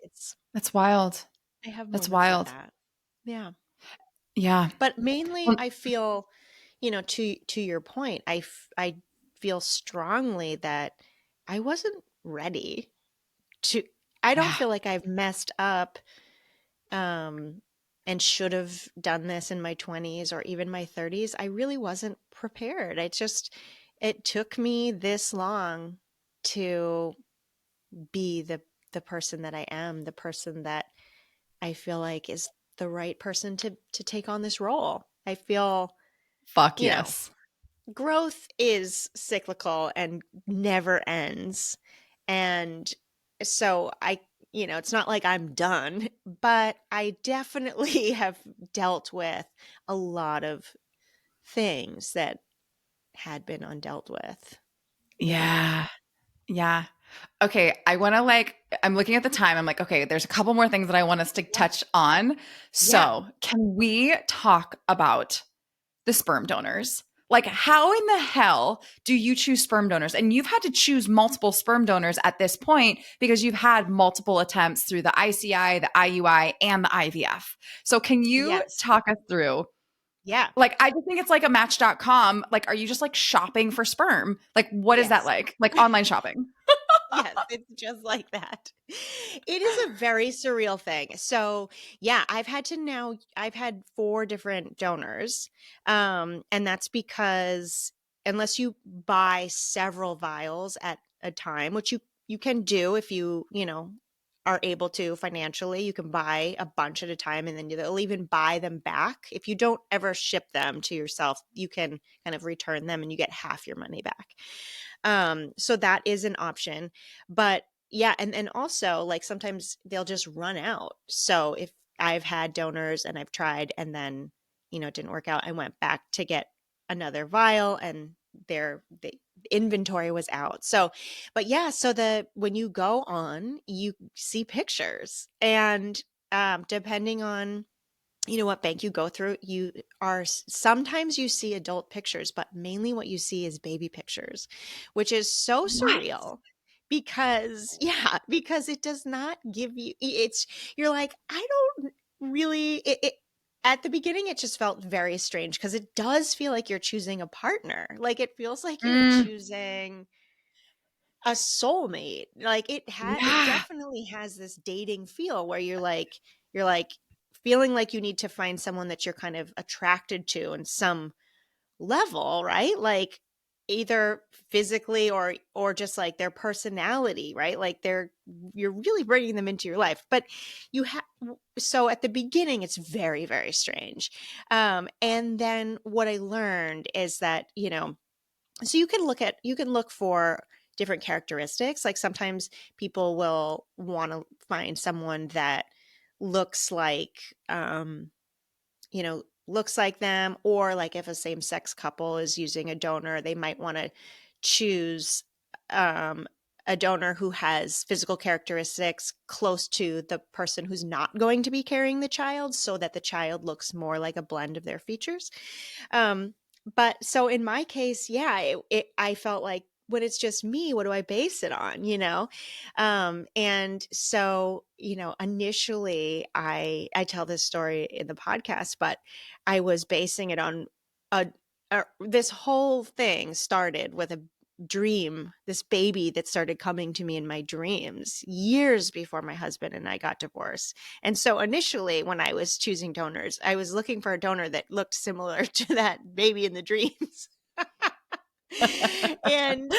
That's wild.
I have
That's
moments like
wild.
that. Yeah.
Yeah.
But mainly
Well,
I feel, to your point, I feel strongly that I wasn't ready to, I don't
yeah.
feel like I've messed up um, and should have done this in my 20s or even my 30s. I really wasn't prepared. It took me this long to be the person that I am, the person that I feel like is the right person to take on this role. I feel,
Fuck
you know,
yes.
growth is cyclical and never ends. And so it's not like I'm done, but I definitely have dealt with a lot of things that had been undealt with. Yeah.
Yeah. Yeah. Okay, I want to I'm looking at the time. I'm like, okay, there's a couple more things that I want us to
Yeah.
touch on.
Yeah.
So, can we talk about the sperm donors? Like, how in the hell do you choose sperm donors? And you've had to choose multiple sperm donors at this point because you've had multiple attempts through the ICI, the IUI, and the IVF. So, can you
Yes.
talk us through?
Yeah.
Like, I just think it's like a match.com. Like, are you just like shopping for sperm? Like, what is that
Yes.
like? Like online shopping?
Yes, it's just like that. It is a very surreal thing. So, yeah, I've had 4 different donors. And that's because unless you buy several vials at a time, which you can do if you are able to financially, you can buy a bunch at a time and then they'll even buy them back. If you don't ever ship them to yourself, you can kind of return them and you get half your money back. So that is an option. But yeah, and also like sometimes they'll just run out. So if I've had donors and I've tried and then, it didn't work out, I went back to get another vial and the inventory was out. So, but yeah, so when you go on, you see pictures and depending on what bank you go through, sometimes you see adult pictures, but mainly what you see is baby pictures, which is so
What?
surreal because it does not give you you're like, I don't really at the beginning it just felt very strange because it does feel like you're choosing a partner. Like it feels like you're
Mm,
choosing a soulmate. Like it
yeah.
definitely has this dating feel where you're like feeling like you need to find someone that you're kind of attracted to in some level, right? Like either physically or just like their personality, right? Like you're really bringing them into your life. But you have so at the beginning it's very very strange. And then what I learned is that, so you can look for different characteristics. Like sometimes people will want to find someone that looks like looks like them, or like if a same-sex couple is using a donor, they might want to choose um a donor who has physical characteristics close to the person who's not going to be carrying the child so that the child looks more like a blend of their features. um but so in my case, yeah, I felt like when it's just me, what do I base it on, and so, initially I tell this story in the podcast, but I was basing it on a, this whole thing started with a dream, this baby that started coming to me in my dreams years before my husband and I got divorced. And so initially when I was choosing donors, I was looking for a donor that looked similar to that baby in the dreams. And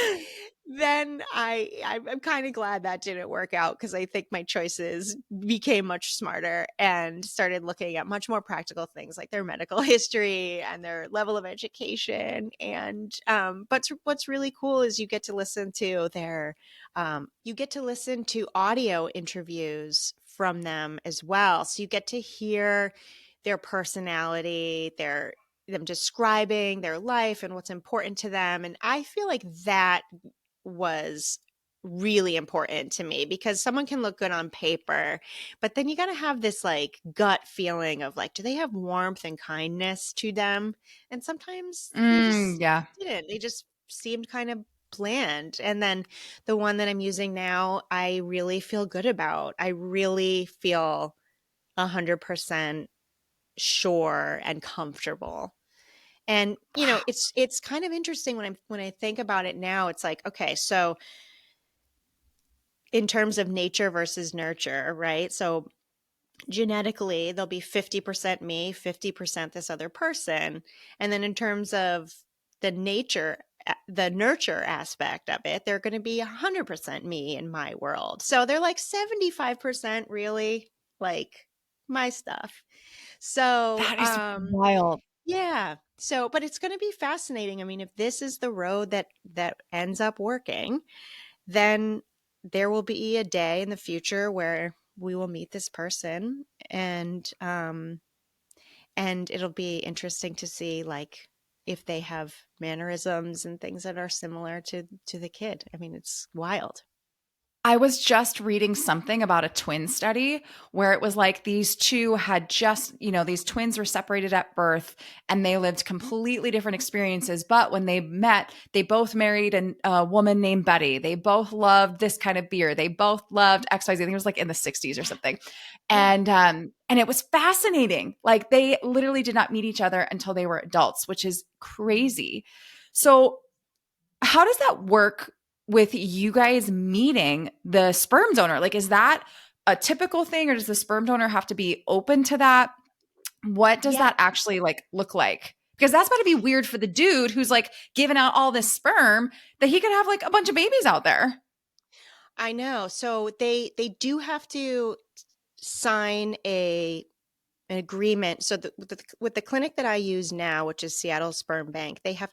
then I'm kind of glad that didn't work out because I think my choices became much smarter and started looking at much more practical things like their medical history and their level of education. And but what's really cool is you get to listen to audio interviews from them as well. So you get to hear their personality, them describing their life and what's important to them. And I feel like that was really important to me because someone can look good on paper, but then you got to have this like gut feeling of like, do they have warmth and kindness to them? And sometimes they just
Yeah.
didn't. They just seemed kind of bland. And then the one that I'm using now, I really feel good about. I really feel 100% sure and comfortable. And
Wow.
it's kind of interesting when I think about it now. It's like, okay, so in terms of nature versus nurture, right? So genetically, there'll be 50% me, 50% this other person. And then in terms of the nurture aspect of it, they're going to be 100% me in my world. So they're like 75% really like my stuff. So,
That is wild.
yeah. So, but it's going to be fascinating. I mean, if this is the road that ends up working, then there will be a day in the future where we will meet this person, and it'll be interesting to see like if they have mannerisms and things that are similar to the kid. I mean, it's wild.
I was just reading something about a twin study where it was like these two had just, these twins were separated at birth and they lived completely different experiences. But when they met, they both married a woman named Betty. They both loved this kind of beer. They both loved XYZ. I think it was like in the 60s or something.
Yeah.
And it was fascinating. Like they literally did not meet each other until they were adults, which is crazy. So how does that work with you guys meeting the sperm donor? Like, is that a typical thing or does the sperm donor have to be open to that? What does
Yeah.
that actually like look like? Because that's about to be weird for the dude who's like giving out all this sperm that he could have like a bunch of babies out there.
I know. So they do have to sign an agreement. So with the clinic that I use now, which is Seattle Sperm Bank, they have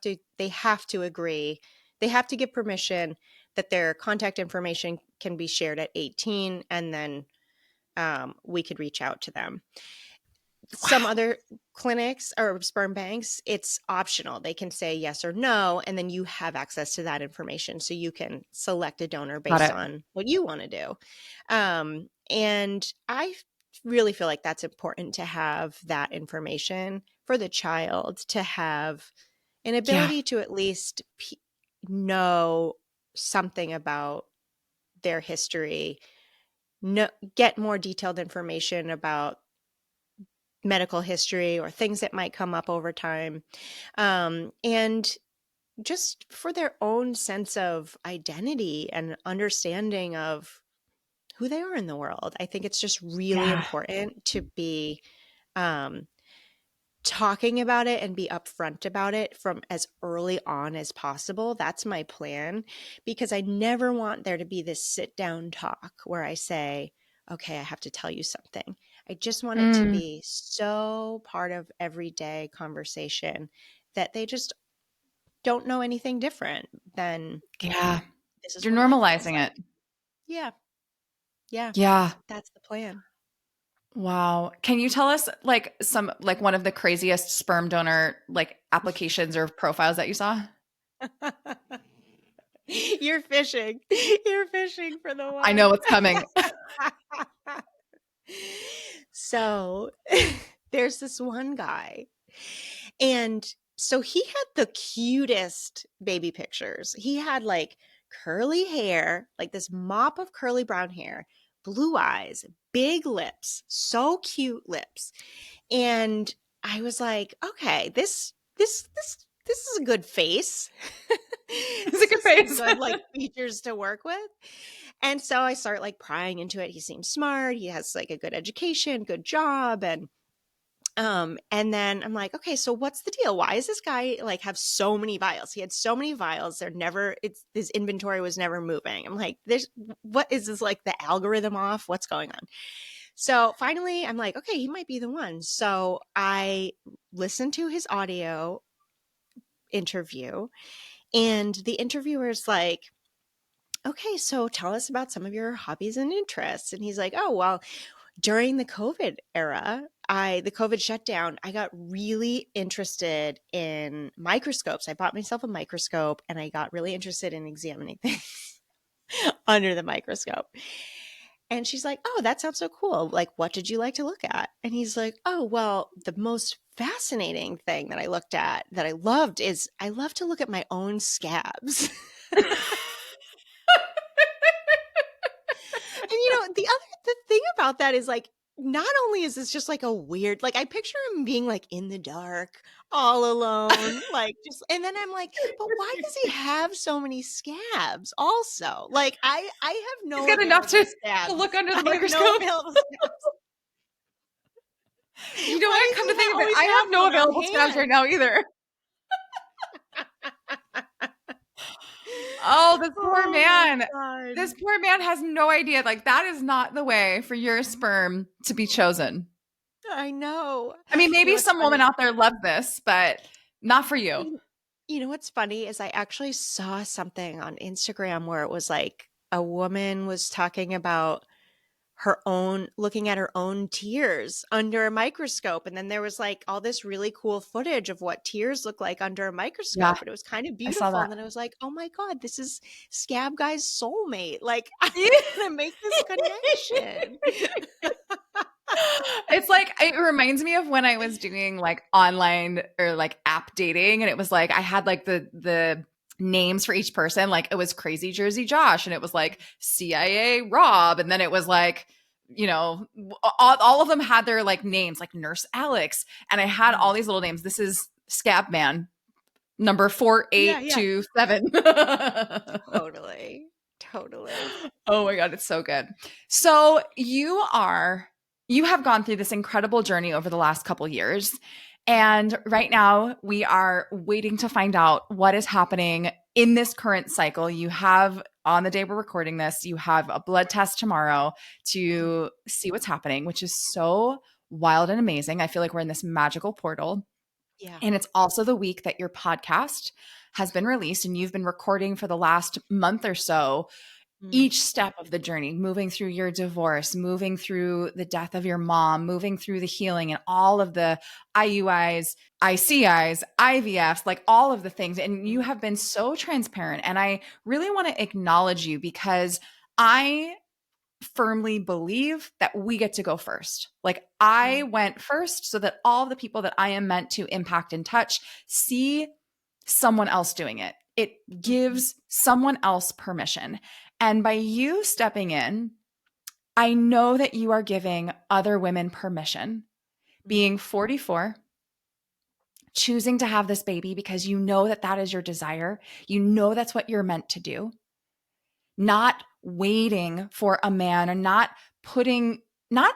to agree. They have to give permission that their contact information can be shared at 18, and then we could reach out to them. Some
Wow.
other clinics or sperm banks, it's optional. They can say yes or no, and then you have access to that information. So you can select a donor
Got
based
it.
on what you want to do. And I really feel like that's important to have that information for the child to have an
Yeah.
ability to at least know something about their history, get more detailed information about medical history or things that might come up over time. And just for their own sense of identity and understanding of who they are in the world. I think it's just really
Yeah.
important to be um, talking about it and be upfront about it from as early on as possible. That's my plan, because I never want there to be this sit down talk where I say, okay, I have to tell you something. I just want it to
Mm,
be so part of everyday conversation that they just don't know anything different than
yeah.
this is
You're
what life looks
normalizing
like.
it.
Yeah. Yeah.
Yeah.
That's the plan.
Wow. Can you tell us like one of the craziest sperm donor like applications or profiles that you saw?
You're fishing. You're fishing for the
I
one.
know what's coming.
So there's this one guy, and so he had the cutest baby pictures. He had like curly hair, like this mop of curly brown hair, blue eyes, big lips, so cute lips. And I was like, okay, this is a good face.
It's a
This
good
is some
face.
good like features to work with. And so I start like prying into it. He seems smart. He has like a good education, good job, and then I'm like, okay, so what's the deal? Why does this guy like have so many vials? He had so many vials. They're never, it's his inventory was never moving. I'm like, there's what is this, like the algorithm off? What's going on? So finally I'm like, okay, he might be the one. So I listened to his audio interview, and the interviewer's like, okay, so tell us about some of your hobbies and interests. And he's like, oh, well, during the COVID era, the COVID shutdown, I got really interested in microscopes. I bought myself a microscope and I got really interested in examining things under the microscope. And she's like, oh, that sounds so cool. Like, what did you like to look at? And he's like, oh, well, the most fascinating thing that I looked at that I loved is I love to look at my own scabs. And the thing about that is like, not only is this just like a weird, like I picture him being like in the dark, all alone, like just, and then I'm like, but why does he have so many scabs also? Like I have
He's
no
got enough
available
to look
scabs.
under the
I have no
microscope.
available scabs.
You know
Why
what?
does
Come to
he
think of it,
always
I have
have
no
one on
available scabs right
hand?
now either. Oh, this poor
Oh my
man.
God.
This poor man has no idea. Like, that is not the way for your sperm to be chosen.
I know.
I mean,
You know
maybe
what's
some woman
funny?
out there loves this, but not for you.
You know what's funny is I actually saw something on Instagram where it was like a woman was talking about looking at her own tears under a microscope. And then there was like all this really cool footage of what tears look like under a
Yeah,
microscope. And it was kind of
I saw
beautiful.
that.
And then I was like, oh my God, this is Scab Guy's soulmate. Like, I'm
Yeah.
going to make this connection.
It's like it reminds me of when I was doing like online or like app dating, and it was like I had like the names for each person. Like it was Crazy Jersey Josh, and it was like CIA Rob, and then it was like, all of them had their like names, like Nurse Alex, and I had all these little names. This is Scab Man number
Yeah, yeah.
4827.
Totally. Totally.
Oh my God, it's so good. So you have gone through this incredible journey over the last couple years. And right now we are waiting to find out what is happening in this current cycle. You have, on the day we're recording this, you have a blood test tomorrow to see what's happening, which is so wild and amazing. I feel like we're in this magical portal.
Yeah.
And it's also the week that your podcast has been released and you've been recording for the last month or so
Mm.
each step of the journey, moving through your divorce, moving through the death of your mom, moving through the healing and all of the IUIs, ICIs, IVFs, like all of the things. And you
Mm.
have been so transparent. And I really want to acknowledge you because I firmly believe that we get to go first. Like I
Mm.
went first so that all the people that I am meant to impact and touch see someone else doing it. It
Mhm.
gives someone else permission. And by you stepping in, I know that you are giving other women permission.
Mm.
Being 44, choosing to have this baby because you know that that is your desire, you know that's what you're meant to do, not waiting for a man or not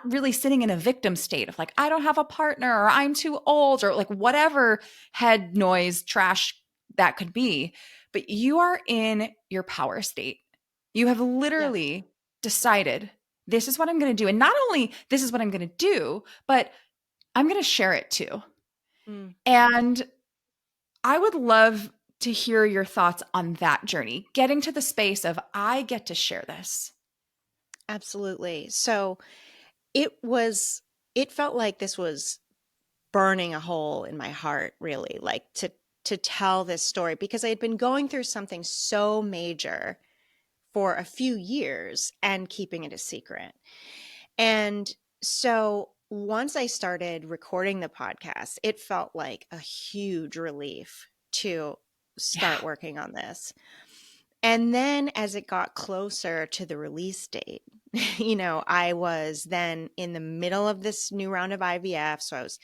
really sitting in a victim state of like, I don't have a partner or I'm too old or like whatever head noise trash that could be. But you are in your power state. You have
Yes.
literally decided this is what I'm going to do. And not only this is what I'm going to do, but I'm going to share it too.
Mm.
And I would love to hear your thoughts on that journey, getting to the space of I get to share this.
Absolutely. So it was, it felt like this was burning a hole in my heart, really, like to tell this story because I had been going through something so major for a few years and keeping it a secret. And so once I started recording the podcast, it felt like a huge relief to start
Yeah.
working on this. And then as it got closer to the release date, I was then in the middle of this new round of IVF. So I was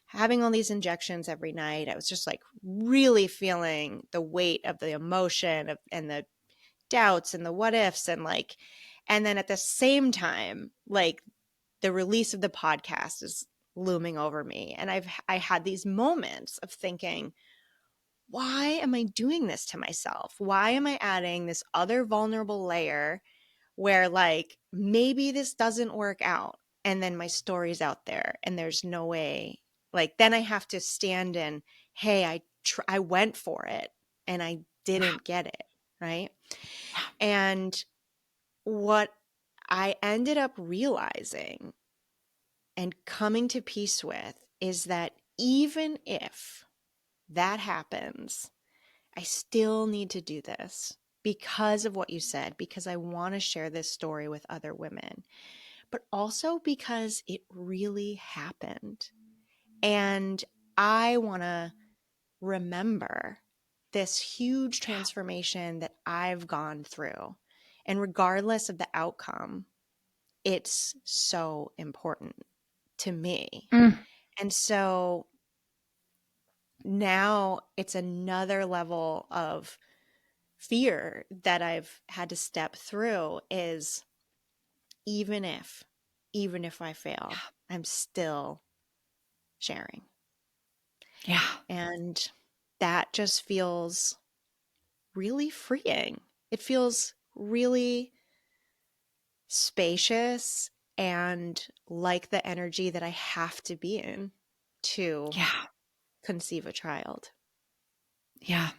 having all these injections every night. I was just like really feeling the weight of the emotion and the doubts and the what ifs and then at the same time, like the release of the podcast is looming over me. And I had these moments of thinking, why am I doing this to myself? Why am I adding this other vulnerable layer where like maybe this doesn't work out and then my story's out there and there's no way, like then I have to stand in, hey, I went for it and I
Yeah.
didn't get it, right?
Yeah.
And what I ended up realizing and coming to peace with is that even if that happens, I still need to do this because of what you said, because I want to share this story with other women, but also because it really happened. And I want to remember this huge
Yeah.
transformation that I've gone through. And regardless of the outcome, it's so important to me.
Mm.
And so now it's another level of fear that I've had to step through is even if, even if I fail, I'm still sharing.
Yeah.
And that just feels really freeing. It feels really spacious and like the energy that I have to be in to
Yeah.
conceive a child.
Yeah.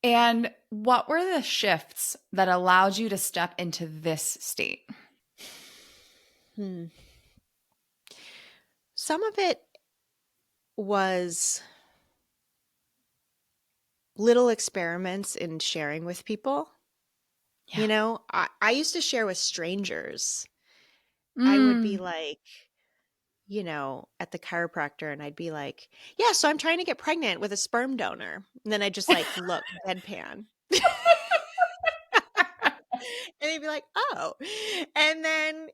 And what were the shifts that allowed you to step into this state?
Hmm. Some of it was little experiments in sharing with people.
Yeah.
I used to share with strangers. I would be
Mm.
like, at the chiropractor, and I'd be like, yeah, so I'm trying to get pregnant with a sperm donor. And then I just like look deadpan. And they'd be like, oh. And then,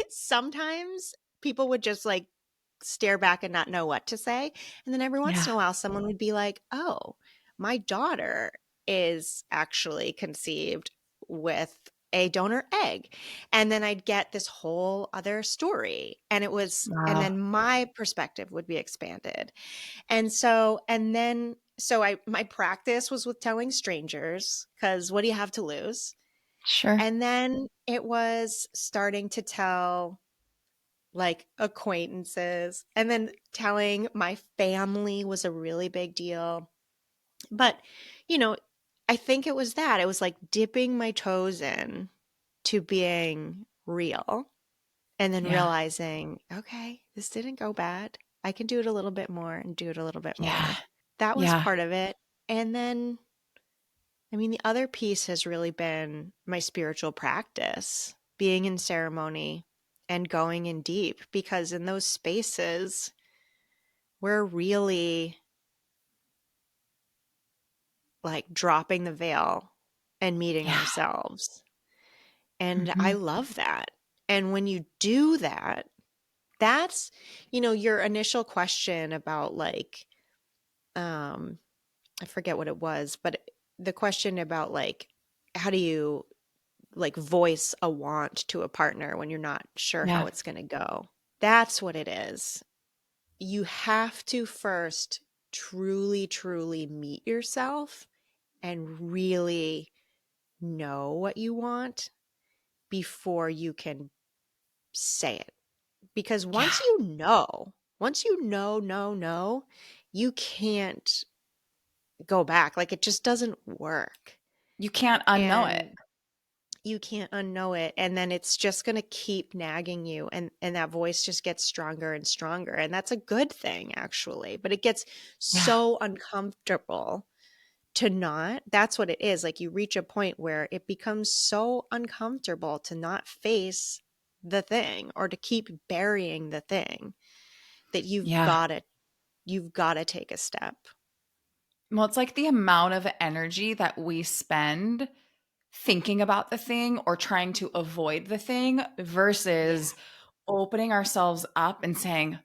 sometimes people would just like stare back and not know what to say. And then every once
Yeah.
in a while, someone would be like, oh, my daughter is actually conceived with a donor egg. And then I'd get this whole other story. And
Wow.
then my perspective would be expanded. My practice was with telling strangers, because what do you have to lose?
Sure.
And then it was starting to tell like acquaintances, and then telling my family was a really big deal. But, you know, I think it was that. It was like dipping my toes in to being real and then
Yeah.
realizing, okay, this didn't go bad. I can do it a little bit more and do it a little bit
Yeah.
more. That was
Yeah.
part of it. And then, I mean, the other piece has really been my spiritual practice, being in ceremony and going in deep, because in those spaces, we're really like dropping the veil and meeting
Yeah.
ourselves. And I
Mhm.
love that. And when you do that, that's, your initial question about like, um, I forget what it was, but the question about like, how do you like voice a want to a partner when you're not sure how
Yeah.
it's going to go? That's what it is. You have to first truly, truly meet yourself and really know what you want before you can say it. Because
Yeah.
once you know, you can't go back. Like it just doesn't work.
You can't unknow it.
And you can't unknow it, and then it's just going to keep nagging you, and that voice just gets stronger and stronger, and that's a good thing actually, but it gets
Yeah.
so uncomfortable to not. That's what it is. Like you reach a point where it becomes so uncomfortable to not face the thing or to keep burying the thing, that
Yeah.
you've got to take a step.
Well, it's like the amount of energy that we spend thinking about the thing or trying to avoid the thing
Yeah.
versus opening ourselves up and saying,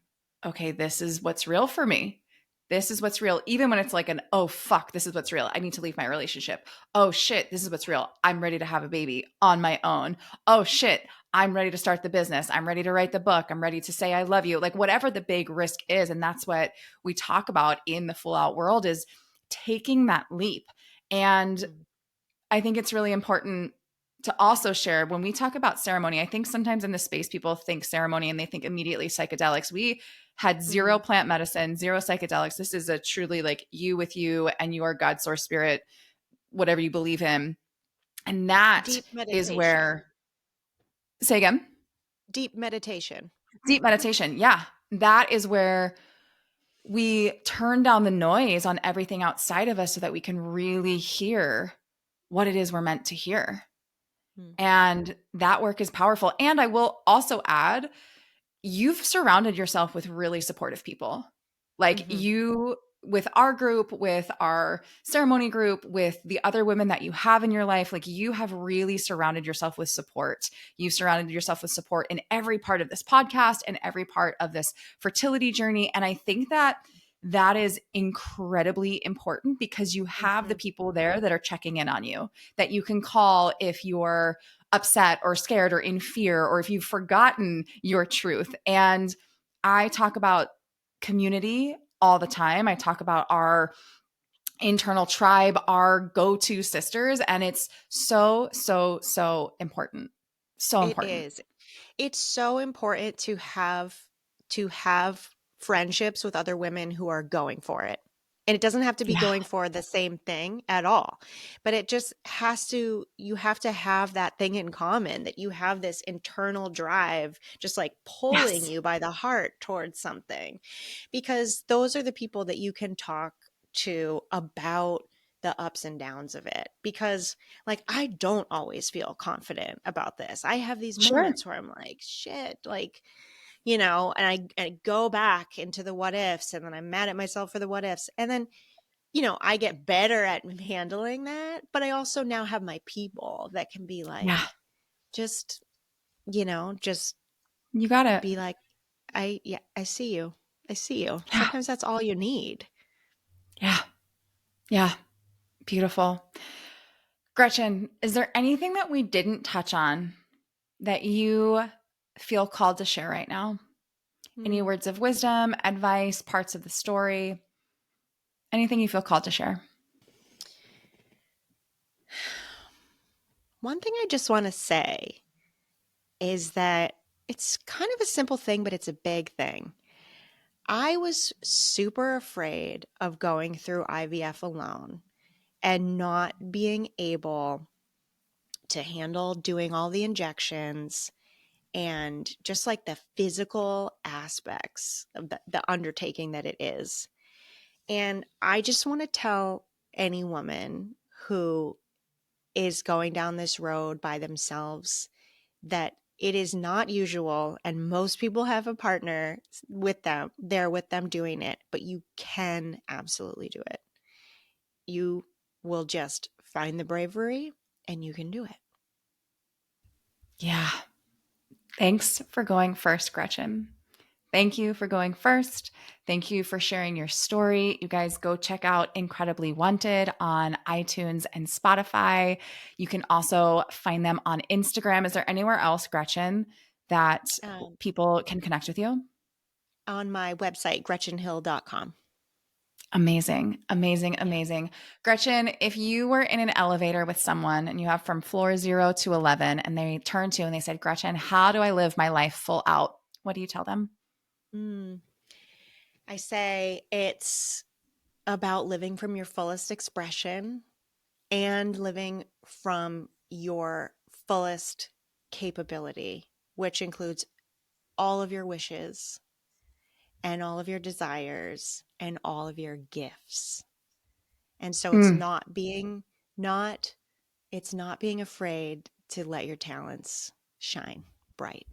okay, this is what's real for me. This is what's real. Even when it's like an, oh, fuck, this is what's real. I need to leave my relationship. Oh, shit, this is what's real. I'm ready to have a baby on my own. Oh, shit, I'm ready to start the business. I'm ready to write the book. I'm ready to say I love you. Like whatever the big risk is. And that's what we talk about in the full out world is taking that leap. And
Mm.
I think it's really important to also share when we talk about ceremony. I think sometimes in this space, people think ceremony and they think immediately psychedelics. We had zero
Mm.
plant medicine, zero psychedelics. This is a truly like you with you and your God source spirit, whatever you believe in. And that
Deep
is
meditation.
where, say again,
Deep meditation.
deep meditation. Yeah. That is where we turn down the noise on everything outside of us so that we can really hear what it is we're meant to hear.
Mm.
And that work is powerful. And I will also add, you've surrounded yourself with really supportive people. Like
Mhm.
you, with our group, with our ceremony group, with the other women that you have in your life, like you have really surrounded yourself with support. You've surrounded yourself with support in every part of this podcast and every part of this fertility journey. And I think that that is incredibly important because you have the
Mhm.
people there that are checking in on you, that you can call if you're upset or scared or in fear or if you've forgotten your truth. And I talk about community all the time. I talk about our internal tribe, our go to sisters. And it's so, so, so important. So
It
important.
is. It's so important to have friendships with other women who are going for it. And it doesn't have to be
Yeah.
going for the same thing at all, but it just has to, you have to have that thing in common, that you have this internal drive, just like pulling
Yes.
you by the heart towards something, because those are the people that you can talk to about the ups and downs of it. Because like, I don't always feel confident about this. I have these
Sure.
moments where I'm like, shit, like, and I go back into the what ifs, and then I'm mad at myself for the what ifs. And then, I get better at handling that, but I also now have my people that can be like,
Yeah.
just, just
You got it.
be like, I see you. I see you.
Yeah.
Sometimes that's all you need.
Yeah. Yeah. Beautiful. Gretchen, is there anything that we didn't touch on that you feel called to share right now? Any
Hmm.
words of wisdom, advice, parts of the story, anything you feel called to share?
One thing I just want to say is that it's kind of a simple thing, but it's a big thing. I was super afraid of going through IVF alone and not being able to handle doing all the injections and just like the physical aspects of the undertaking that it is. And I just want to tell any woman who is going down this road by themselves that it is not usual, and most people have a partner with them, there with them doing it, but you can absolutely do it. You will just find the bravery and you can do it.
Yeah. Thanks for going first, Gretchen. Thank you for going first. Thank you for sharing your story. You guys go check out Incredibly Wanted on iTunes and Spotify. You can also find them on Instagram. Is there anywhere else, Gretchen, that
Um,
people can connect with you?
on my website, gretchenhill.com.
Amazing, amazing,
Yeah.
amazing. Gretchen, if you were in an elevator with someone and you have from floor 0 to 11 and they turn to you and they said, Gretchen, how do I live my life full out? What do you tell them?
Mm. I say it's about living from your fullest expression and living from your fullest capability, which includes all of your wishes and all of your desires and all of your gifts. And so it's
Mm.
not it's not being afraid to let your talents shine bright.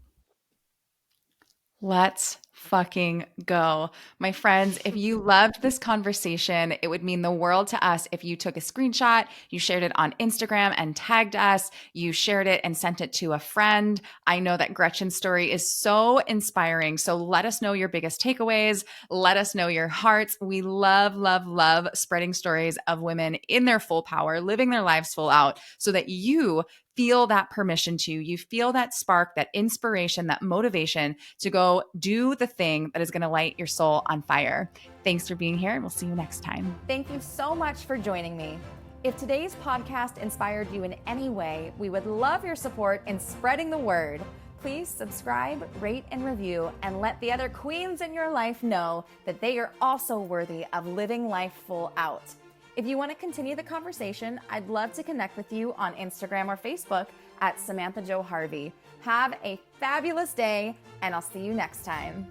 Let's fucking go. My friends, if you loved this conversation, it would mean the world to us if you took a screenshot, you shared it on Instagram and tagged us, you shared it and sent it to a friend. I know that Gretchen's story is so inspiring. So let us know your biggest takeaways. Let us know your hearts. We love, love, love spreading stories of women in their full power, living their lives full out so that you feel that permission to, you feel that spark, that inspiration, that motivation to go do the thing that is going to light your soul on fire. Thanks for being here, and we'll see you next time.
Thank you so much for joining me. If today's podcast inspired you in any way, we would love your support in spreading the word. Please subscribe, rate, and review, and let the other queens in your life know that they are also worthy of living life full out. If you want to continue the conversation, I'd love to connect with you on Instagram or Facebook at Samantha Jo Harvey. Have a fabulous day, and I'll see you next time.